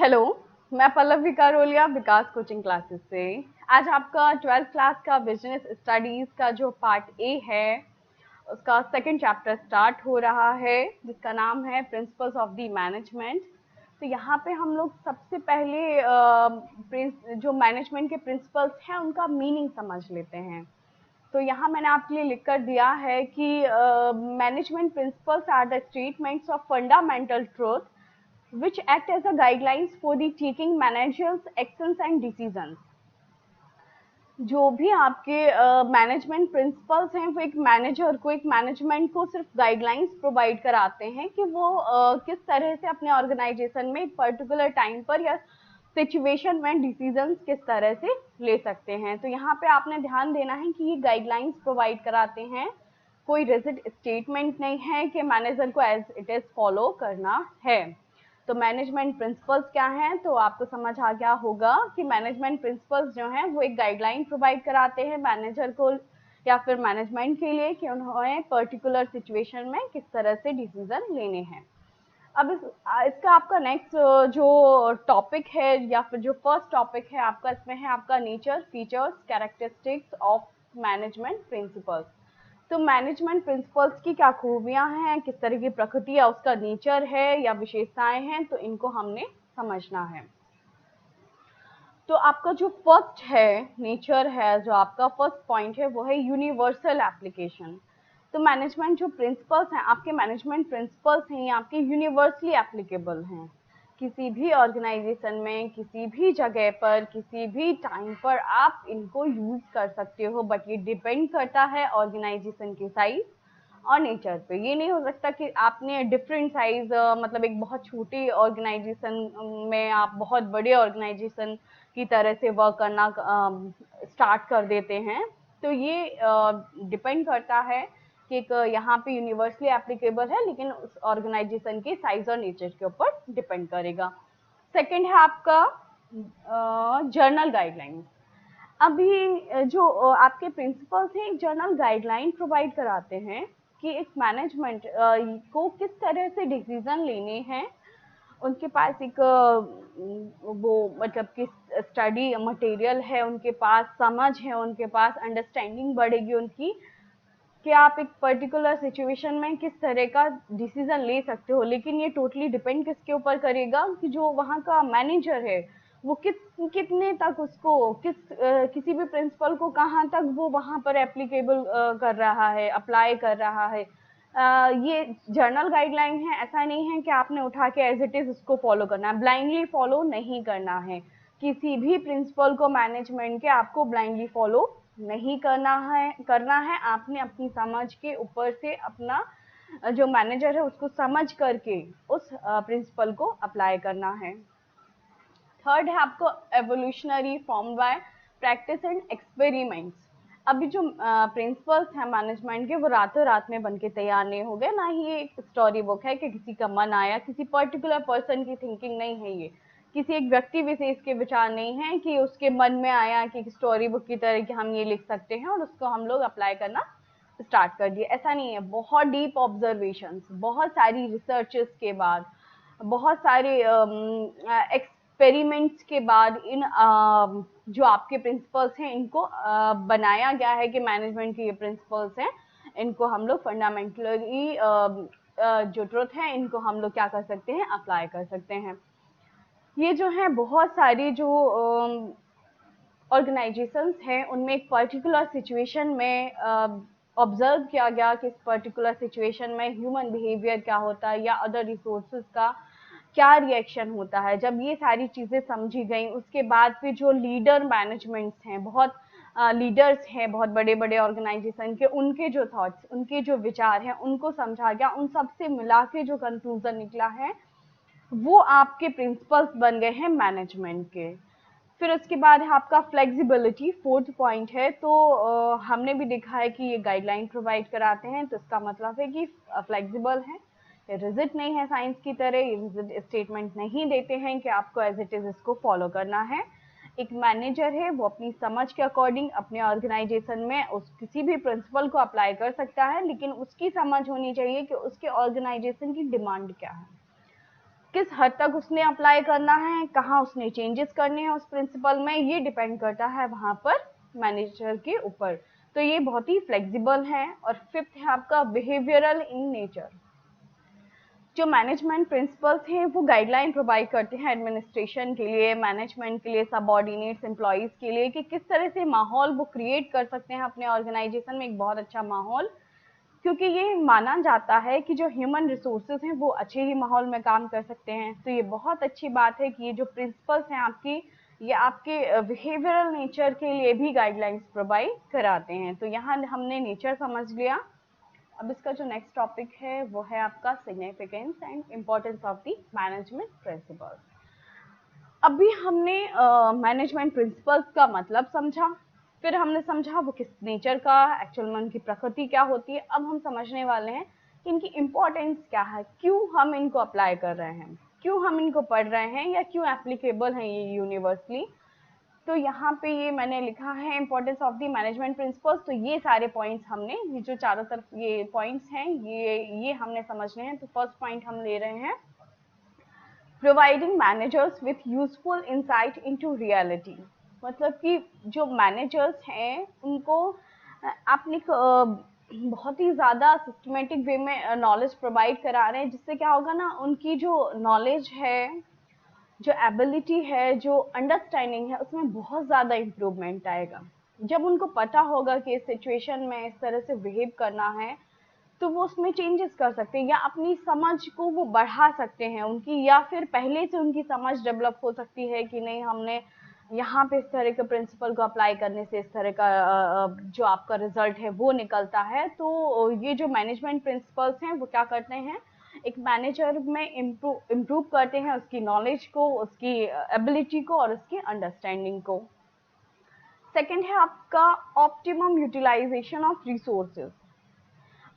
Hello, मैं पल्लवी कारोलिया विकास coaching classes से। आज आपका 12th क्लास का बिजनेस स्टडीज का जो पार्ट ए है उसका सेकंड चैप्टर स्टार्ट हो रहा है, जिसका नाम है प्रिंसिपल्स ऑफ द मैनेजमेंट। तो यहाँ पे हम लोग सबसे पहले जो मैनेजमेंट के प्रिंसिपल्स हैं उनका मीनिंग समझ लेते हैं। तो यहाँ मैंने आपके लिए लिख कर दिया है कि management principles are the statements of fundamental truth which act as a guidelines for the taking managers actions and decisions। जो भी आपके मैनेजमेंट प्रिंसिपल्स हैं वो एक मैनेजर को, एक मैनेजमेंट को सिर्फ गाइडलाइंस प्रोवाइड कराते हैं कि वो किस तरह से अपने ऑर्गेनाइजेशन में एक पर्टिकुलर टाइम पर या सिचुएशन में डिसीजंस किस तरह से ले सकते हैं। तो यहाँ पे आपने ध्यान देना है कि ये गाइडलाइंस प्रोवाइड कराते हैं, कोई रिजिड स्टेटमेंट नहीं है कि मैनेजर को एज इट इज फॉलो करना है। तो मैनेजमेंट प्रिंसिपल्स क्या हैं, तो आपको समझ आ गया होगा कि मैनेजमेंट प्रिंसिपल्स जो हैं वो एक गाइडलाइन प्रोवाइड कराते हैं मैनेजर को या फिर मैनेजमेंट के लिए कि उन्होंने पर्टिकुलर सिचुएशन में किस तरह से डिसीजन लेने हैं। अब इसका आपका नेक्स्ट जो टॉपिक है या फिर जो फर्स्ट टॉपिक है आपका, इसमें है आपका nature, features, characteristics of management principles. तो मैनेजमेंट प्रिंसिपल्स की क्या खूबियां हैं, किस तरह की प्रकृति या उसका नेचर है या विशेषताएं हैं, तो इनको हमने समझना है। तो आपका जो फर्स्ट है नेचर है, जो आपका फर्स्ट पॉइंट है वो है यूनिवर्सल एप्लीकेशन। तो मैनेजमेंट जो प्रिंसिपल्स हैं, आपके मैनेजमेंट प्रिंसिपल्स हैं, ये आपके यूनिवर्सली एप्लीकेबल हैं। किसी भी ऑर्गेनाइजेशन में, किसी भी जगह पर, किसी भी टाइम पर आप इनको यूज कर सकते हो, बट ये डिपेंड करता है ऑर्गेनाइजेशन के साइज और नेचर पे। ये नहीं हो सकता कि आपने डिफरेंट साइज, मतलब एक बहुत छोटी ऑर्गेनाइजेशन में आप बहुत बड़े ऑर्गेनाइजेशन की तरह से वर्क करना स्टार्ट कर देते हैं। तो ये डिपेंड करता है कि एक यहाँ पे यूनिवर्सली एप्लीकेबल है, लेकिन उस ऑर्गेनाइजेशन के साइज और नेचर के ऊपर डिपेंड करेगा। सेकंड है आपका जर्नल गाइडलाइंस। अभी जो आपके प्रिंसिपल्स हैं एक जर्नल गाइडलाइन प्रोवाइड कराते हैं कि एक मैनेजमेंट को किस तरह से डिसीजन लेने हैं। उनके पास एक वो मतलब कि स्टडी मटेरियल है, उनके पास समझ है, उनके पास अंडरस्टैंडिंग बढ़ेगी उनकी कि आप एक पर्टिकुलर सिचुएशन में किस तरह का डिसीजन ले सकते हो। लेकिन ये टोटली डिपेंड किसके ऊपर करेगा कि जो वहाँ का मैनेजर है वो कितने तक उसको किसी भी प्रिंसिपल को कहाँ तक वो वहाँ पर एप्लीकेबल कर रहा है, अप्लाई कर रहा है। ये जर्नल गाइडलाइन है, ऐसा नहीं है कि आपने उठा के एज इट इज उसको फॉलो करना है, ब्लाइंडली फॉलो नहीं करना है। किसी भी प्रिंसिपल को मैनेजमेंट के आपको ब्लाइंडली फॉलो नहीं करना है। आपने अपनी समझ के ऊपर से अपना जो मैनेजर है उसको समझ करके उस प्रिंसिपल को अप्लाई करना है। थर्ड है आपको evolutionary form by practice and experiments. अभी जो प्रिंसिपल्स हैं मैनेजमेंट के वो रातों रात में बन के तैयार नहीं हो गए, ना ही ये एक स्टोरी बुक है कि किसी का मन आया, किसी पर्टिकुलर पर्सन की थिंकिंग नहीं है, ये किसी एक व्यक्ति विशेष के विचार नहीं है कि उसके मन में आया कि स्टोरी बुक की तरह कि हम ये लिख सकते हैं और उसको हम लोग अप्लाई करना स्टार्ट कर दिए। ऐसा नहीं है, बहुत डीप ऑब्जर्वेशंस, बहुत सारी रिसर्चेस के बाद, बहुत सारे एक्सपेरिमेंट्स के बाद इन जो आपके प्रिंसिपल्स हैं इनको बनाया गया है कि मैनेजमेंट के ये प्रिंसिपल्स हैं, इनको हम लोग फंडामेंटली जो ट्रुथ है इनको हम लोग क्या कर सकते हैं, अप्लाई कर सकते हैं। ये जो है बहुत सारी जो ऑर्गेनाइजेशंस हैं उनमें एक पर्टिकुलर सिचुएशन में ऑब्जर्व किया गया कि इस पर्टिकुलर सिचुएशन में ह्यूमन बिहेवियर क्या होता है या अदर रिसोर्सेज का क्या रिएक्शन होता है। जब ये सारी चीज़ें समझी गई उसके बाद फिर जो लीडर मैनेजमेंट्स हैं, बहुत लीडर्स हैं बहुत बड़े बड़े ऑर्गेनाइजेशन के, उनके जो थॉट्स, उनके जो विचार हैं उनको समझा गया, उन सब से मिला के जो कंक्लूजन निकला है वो आपके प्रिंसिपल्स बन गए हैं मैनेजमेंट के। फिर उसके बाद है आपका फ्लेक्सिबिलिटी, फोर्थ पॉइंट है। तो हमने भी देखा है कि ये गाइडलाइन प्रोवाइड कराते हैं, तो इसका मतलब है कि फ्लेक्सिबल है, ये रिजिड नहीं है साइंस की तरह, ये रिजिड स्टेटमेंट नहीं देते हैं कि आपको एज इट इज इसको फॉलो करना है। एक मैनेजर है वो अपनी समझ के अकॉर्डिंग अपने ऑर्गेनाइजेशन में उस किसी भी प्रिंसिपल को अप्लाई कर सकता है, लेकिन उसकी समझ होनी चाहिए कि उसके ऑर्गेनाइजेशन की डिमांड क्या है, किस हद तक उसने अप्लाई करना है, कहाँ उसने चेंजेस करने हैं उस प्रिंसिपल में, ये डिपेंड करता है वहाँ पर मैनेजर के ऊपर। तो ये बहुत ही फ्लेक्सिबल है। और फिफ्थ है आपका बिहेवियरल इन नेचर। जो मैनेजमेंट प्रिंसिपल्स हैं वो गाइडलाइन प्रोवाइड करते हैं एडमिनिस्ट्रेशन के लिए, मैनेजमेंट के लिए, सबऑर्डिनेट्स एम्प्लॉयज़ के लिए, कि किस तरह से माहौल वो क्रिएट कर सकते हैं अपने ऑर्गेनाइजेशन में एक बहुत अच्छा माहौल। क्योंकि ये माना जाता है कि जो ह्यूमन रिसोर्सेज हैं वो अच्छे ही माहौल में काम कर सकते हैं। तो ये बहुत अच्छी बात है कि ये जो प्रिंसिपल्स हैं आपकी, ये आपके बिहेवियरल नेचर के लिए भी गाइडलाइंस प्रोवाइड कराते हैं। तो यहाँ हमने नेचर समझ लिया। अब इसका जो नेक्स्ट टॉपिक है वो है आपका significance and importance of the management principles. अभी हमने मैनेजमेंट प्रिंसिपल्स का मतलब समझा, फिर हमने समझा वो किस नेचर का, एक्चुअल में उनकी प्रकृति क्या होती है। अब हम समझने वाले हैं कि इनकी इम्पोर्टेंस क्या है, क्यों हम इनको अप्लाई कर रहे हैं, क्यों हम इनको पढ़ रहे हैं, या क्यों एप्लीकेबल हैं ये यूनिवर्सली। तो यहाँ पे ये मैंने लिखा है importance of the management principles. तो ये सारे पॉइंट्स हमने, ये जो चारों तरफ ये पॉइंट्स हैं, ये हमने समझने हैं। तो फर्स्ट पॉइंट हम ले रहे हैं, providing managers with useful insight into reality. मतलब कि जो मैनेजर्स हैं उनको आपने बहुत ही ज़्यादा सिस्टमेटिक वे में नॉलेज प्रोवाइड करा रहे हैं, जिससे क्या होगा ना, उनकी जो नॉलेज है, जो एबिलिटी है, जो अंडरस्टैंडिंग है, उसमें बहुत ज़्यादा इम्प्रूवमेंट आएगा। जब उनको पता होगा कि इस सिचुएशन में इस तरह से बिहेव करना है, तो वो उसमें चेंजेस कर सकते हैं, या अपनी समझ को वो बढ़ा सकते हैं उनकी, या फिर पहले से उनकी समझ डेवलप हो सकती है कि नहीं, हमने यहाँ पे इस तरह के प्रिंसिपल को अप्लाई करने से इस तरह का जो आपका रिजल्ट है वो निकलता है। तो ये जो मैनेजमेंट प्रिंसिपल्स हैं वो क्या करते हैं, एक मैनेजर में इम्प्रूव करते हैं उसकी नॉलेज को, उसकी एबिलिटी को और उसकी अंडरस्टैंडिंग को। सेकेंड है आपका ऑप्टिमम यूटिलाइजेशन ऑफ रिसोर्सेज।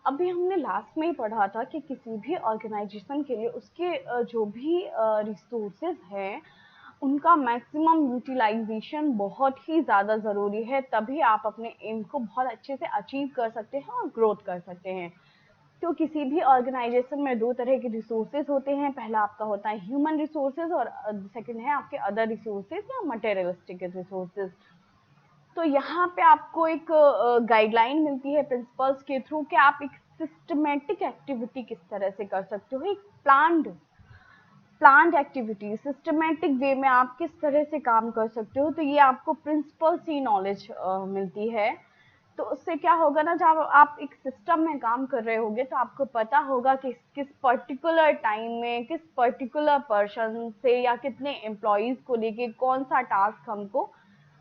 अभी हमने लास्ट में ही पढ़ा था कि किसी भी ऑर्गेनाइजेशन के लिए उसके जो भी रिसोर्सेज हैं उनका मैक्सिमम यूटिलाइजेशन बहुत ही ज़्यादा ज़रूरी है, तभी आप अपने एम को बहुत अच्छे से अचीव कर सकते हैं और ग्रोथ कर सकते हैं। तो किसी भी ऑर्गेनाइजेशन में दो तरह के रिसोर्सेज होते हैं, पहला आपका होता है ह्यूमन रिसोर्सेज और सेकंड है आपके अदर रिसोर्सेज या मटेरियलिस्टिक रिसोर्सेज। तो यहाँ पे आपको एक गाइडलाइन मिलती है प्रिंसिपल्स के थ्रू कि आप एक सिस्टमेटिक एक्टिविटी किस तरह से कर सकते हो, एक प्लान्ड एक्टिविटी सिस्टमेटिक वे में आप किस तरह से काम कर सकते हो। तो ये आपको प्रिंसिपल से नॉलेज मिलती है। तो उससे क्या होगा ना, जब आप एक सिस्टम में काम कर रहे होगे तो आपको पता होगा कि किस पर्टिकुलर टाइम में किस पर्टिकुलर पर्सन से या कितने एम्प्लॉयज़ को लेके कौन सा टास्क हमको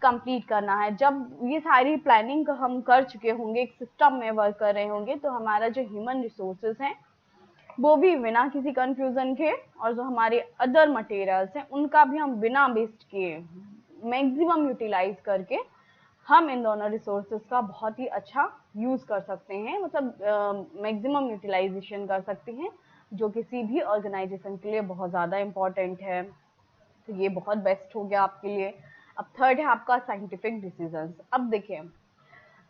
कंप्लीट करना है। जब ये सारी प्लानिंग हम कर चुके होंगे, एक सिस्टम में वर्क कर रहे होंगे, तो हमारा जो ह्यूमन रिसोर्सेज हैं वो भी बिना किसी कंफ्यूजन के, और जो हमारे अदर मटेरियल्स हैं उनका भी हम बिना वेस्ट किए मैक्सिमम यूटिलाइज करके हम इन दोनों रिसोर्सेज का बहुत ही अच्छा यूज़ कर सकते हैं, मतलब मैक्सिमम यूटिलाइजेशन कर सकते हैं, जो किसी भी ऑर्गेनाइजेशन के लिए बहुत ज़्यादा इम्पॉर्टेंट है। तो ये बहुत बेस्ट हो गया आपके लिए। अब थर्ड है आपका साइंटिफिक डिसीजंस। अब देखिए,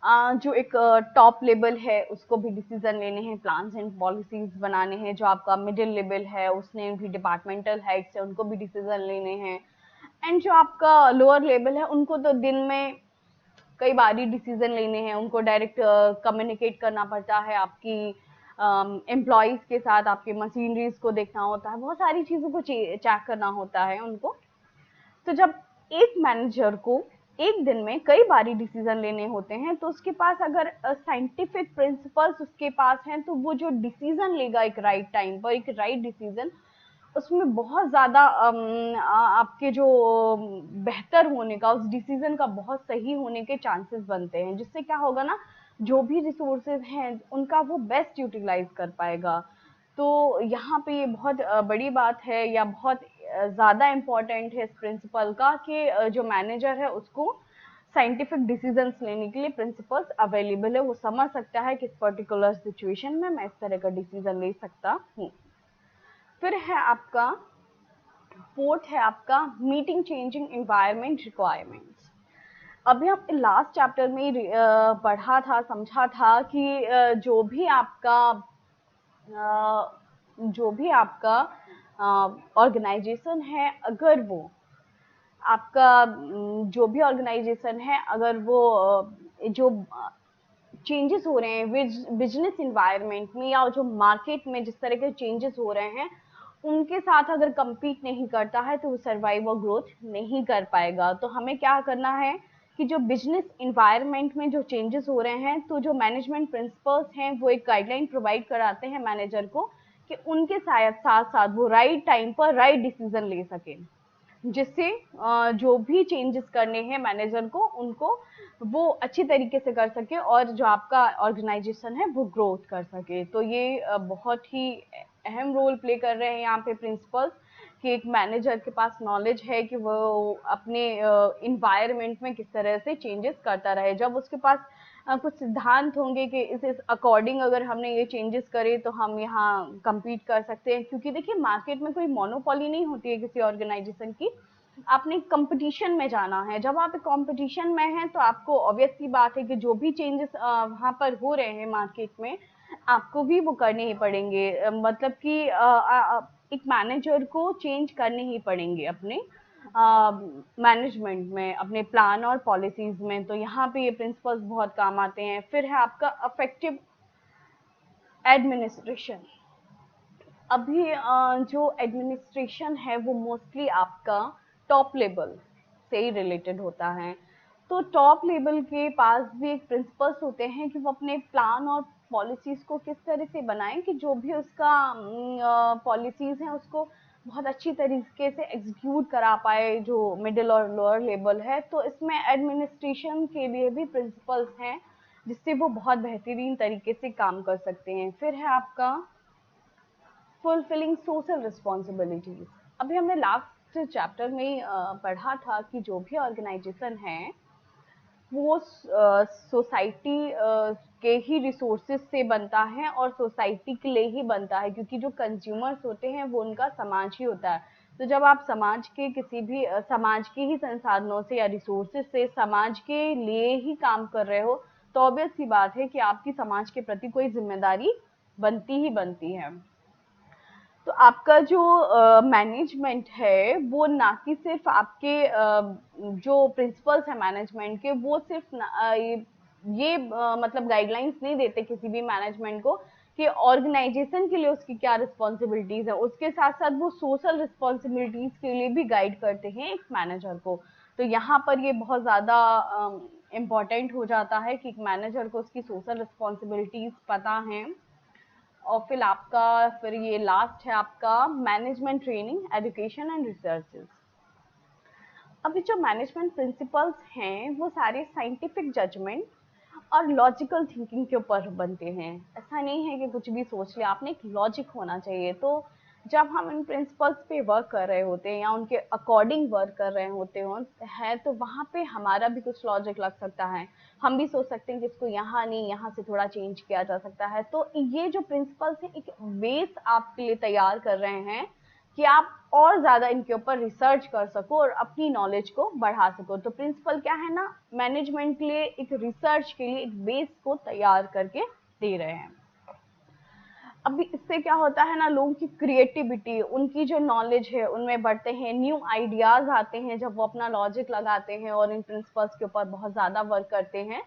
जो एक टॉप लेवल है उसको भी डिसीजन लेने हैं, प्लान्स एंड पॉलिसीज बनाने हैं। जो आपका मिडिल लेवल है उसने भी डिपार्टमेंटल हेड्स है उनको भी डिसीजन लेने हैं। एंड जो आपका लोअर लेवल है उनको तो दिन में कई बार ही डिसीजन लेने हैं, उनको डायरेक्ट कम्युनिकेट करना पड़ता है आपकी एम्प्लॉयज़ के साथ, आपके मशीनरीज को देखना होता है, बहुत सारी चीज़ों को चेक करना होता है उनको। तो जब एक मैनेजर को एक दिन में कई बारी डिसीजन लेने होते हैं, तो उसके पास अगर साइंटिफिक प्रिंसिपल्स उसके पास हैं, तो वो जो डिसीजन लेगा एक राइट टाइम पर, एक राइट डिसीजन, उसमें बहुत ज़्यादा आपके जो बेहतर होने का, उस डिसीजन का बहुत सही होने के चांसेस बनते हैं, जिससे क्या होगा ना, जो भी रिसोर्सेज हैं उनका वो बेस्ट यूटिलाइज कर पाएगा। तो यहाँ पे ये बहुत बड़ी बात है, या बहुत ज़्यादा इम्पोर्टेंट है इस प्रिंसिपल का, कि जो मैनेजर है उसको साइंटिफिक डिसीजंस लेने के लिए प्रिंसिपल्स अवेलेबल है, वो समझ सकता है कि इस पर्टिकुलर सिचुएशन में मैं इस तरह का डिसीजन ले सकता हूँ। फिर है आपका फोर्थ है आपका मीटिंग चेंजिंग एनवायरनमेंट रिक्वायरमेंट्स। अभी आपने लास्ट चैप्टर में पढ़ा था, समझा था कि जो भी आपका ऑर्गेनाइजेशन है, अगर वो आपका जो भी ऑर्गेनाइजेशन है, अगर वो जो चेंजेस हो रहे हैं बिजनेस इन्वायरमेंट में या जो मार्केट में जिस तरह के चेंजेस हो रहे हैं उनके साथ अगर compete नहीं करता है तो वो सर्वाइव और ग्रोथ नहीं कर पाएगा। तो हमें क्या करना है कि जो बिजनेस इन्वायरमेंट में जो चेंजेस हो रहे हैं, तो जो मैनेजमेंट प्रिंसिपल्स हैं वो एक गाइडलाइन प्रोवाइड कराते हैं मैनेजर को कि उनके साथ साथ वो राइट टाइम पर राइट डिसीजन ले सके, जिससे जो भी चेंजेस करने हैं मैनेजर को, उनको वो अच्छी तरीके से कर सके और जो आपका ऑर्गेनाइजेशन है वो ग्रोथ कर सके। तो ये बहुत ही अहम रोल प्ले कर रहे हैं यहाँ पे प्रिंसिपल्स, कि एक मैनेजर के पास नॉलेज है कि वो अपने इन्वायरमेंट में किस तरह से चेंजेस करता रहे। जब उसके पास कुछ सिद्धांत होंगे कि इस अकॉर्डिंग अगर हमने ये चेंजेस करे तो हम यहाँ compete कर सकते हैं, क्योंकि देखिए मार्केट में कोई मोनोपोली नहीं होती है किसी ऑर्गेनाइजेशन की। आपने कंपटीशन में जाना है, जब आप कंपटीशन में हैं तो आपको ऑब्वियस सी बात है कि जो भी चेंजेस वहाँ पर हो रहे हैं मार्केट में, आपको भी वो करने ही पड़ेंगे। मतलब कि एक मैनेजर को चेंज करने ही पड़ेंगे अपने मैनेजमेंट में, अपने प्लान और पॉलिसीज में। तो यहाँ पे ये प्रिंसिपल्स बहुत काम आते हैं। फिर है आपका अफेक्टिव एडमिनिस्ट्रेशन। अभी जो एडमिनिस्ट्रेशन है वो मोस्टली आपका टॉप लेवल से ही रिलेटेड होता है। तो टॉप लेवल के पास भी एक प्रिंसिपल्स होते हैं कि वो अपने प्लान और पॉलिसीज को किस तरह से बनाएं कि जो भी उसका पॉलिसीज हैं उसको बहुत अच्छी तरीके से एग्जीक्यूट करा पाए जो मिडिल और लोअर लेवल है। तो इसमें एडमिनिस्ट्रेशन के लिए भी प्रिंसिपल्स हैं जिससे वो बहुत बेहतरीन तरीके से काम कर सकते हैं। फिर है आपका फुलफिलिंग सोशल रिस्पॉन्सिबिलिटीज। अभी हमने लास्ट चैप्टर में ही पढ़ा था कि जो भी ऑर्गेनाइजेशन है वो सोसाइटी के ही रिसोर्सेज से बनता है और सोसाइटी के लिए ही बनता है, क्योंकि जो कंज्यूमर्स होते हैं वो उनका समाज ही होता है। तो जब आप समाज के किसी भी समाज के ही संसाधनों से या रिसोर्सेज से समाज के लिए ही काम कर रहे हो, तो ऑब्वियस सी बात है कि आपकी समाज के प्रति कोई जिम्मेदारी बनती ही बनती है। तो आपका जो मैनेजमेंट है वो ना कि सिर्फ आपके जो प्रिंसिपल्स हैं मैनेजमेंट के, वो सिर्फ ये मतलब गाइडलाइंस नहीं देते किसी भी मैनेजमेंट को कि ऑर्गेनाइजेशन के लिए उसकी क्या रिस्पॉन्सिबिलिटीज है, उसके साथ साथ वो सोशल रिस्पॉन्सिबिलिटीज के लिए भी गाइड करते हैं एक मैनेजर को। तो यहाँ पर ये बहुत ज़्यादा इम्पोर्टेंट हो जाता है कि एक मैनेजर को उसकी सोशल रिस्पॉन्सिबिलिटीज पता है। और फिर ये लास्ट है आपका management training, education and researches. अभी जो मैनेजमेंट प्रिंसिपल्स हैं वो सारे साइंटिफिक जजमेंट और लॉजिकल थिंकिंग के ऊपर बनते हैं। ऐसा नहीं है कि कुछ भी सोच लिया, आपने एक लॉजिक होना चाहिए। तो जब हम इन प्रिंसिपल्स पे वर्क कर रहे होते हैं या उनके अकॉर्डिंग वर्क कर रहे होते हैं तो वहाँ पे हमारा भी कुछ लॉजिक लग सकता है। हम भी सोच सकते हैं कि इसको यहाँ नहीं, यहाँ से थोड़ा चेंज किया जा सकता है। तो ये जो प्रिंसिपल्स हैं एक बेस आपके लिए तैयार कर रहे हैं कि आप और ज़्यादा इनके ऊपर रिसर्च कर सको और अपनी नॉलेज को बढ़ा सको। तो प्रिंसिपल क्या है ना, मैनेजमेंट के लिए एक रिसर्च के लिए एक बेस को तैयार करके दे रहे हैं। अभी इससे क्या होता है ना, लोगों की क्रिएटिविटी, उनकी जो नॉलेज है उनमें बढ़ते हैं, न्यू आइडियाज आते हैं जब वो अपना लॉजिक लगाते हैं और इन प्रिंसिपल्स के ऊपर बहुत ज़्यादा वर्क करते हैं।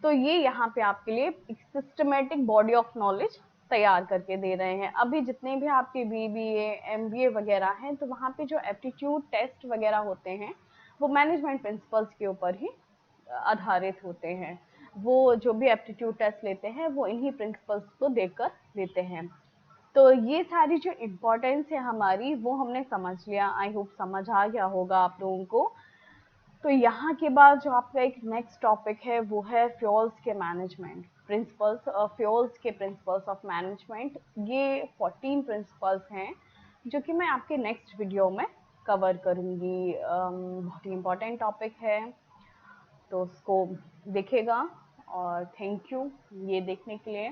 तो ये यहाँ पे आपके लिए एक सिस्टमेटिक बॉडी ऑफ नॉलेज तैयार करके दे रहे हैं। अभी जितने भी आपके बीबीए, एमबीए वगैरह हैं, तो वहाँ पे जो एप्टीट्यूड टेस्ट वगैरह होते हैं वो मैनेजमेंट प्रिंसिपल्स के ऊपर ही आधारित होते हैं। वो जो भी एप्टीट्यूड टेस्ट लेते हैं वो इन्हीं प्रिंसिपल्स को देखकर लेते हैं। तो ये सारी जो इम्पोर्टेंस है हमारी वो हमने समझ लिया। आई होप समझ आ गया होगा आप लोगों को। तो यहाँ के बाद जो आपका एक नेक्स्ट टॉपिक है वो है फ्यूल्स के मैनेजमेंट प्रिंसिपल्स, फ्यूल्स के प्रिंसिपल्स ऑफ मैनेजमेंट। ये 14 प्रिंसिपल्स हैं जो कि मैं आपके नेक्स्ट वीडियो में कवर करूँगी। बहुत ही इम्पोर्टेंट टॉपिक है, तो उसको देखेगा। और थैंक यू ये देखने के लिए।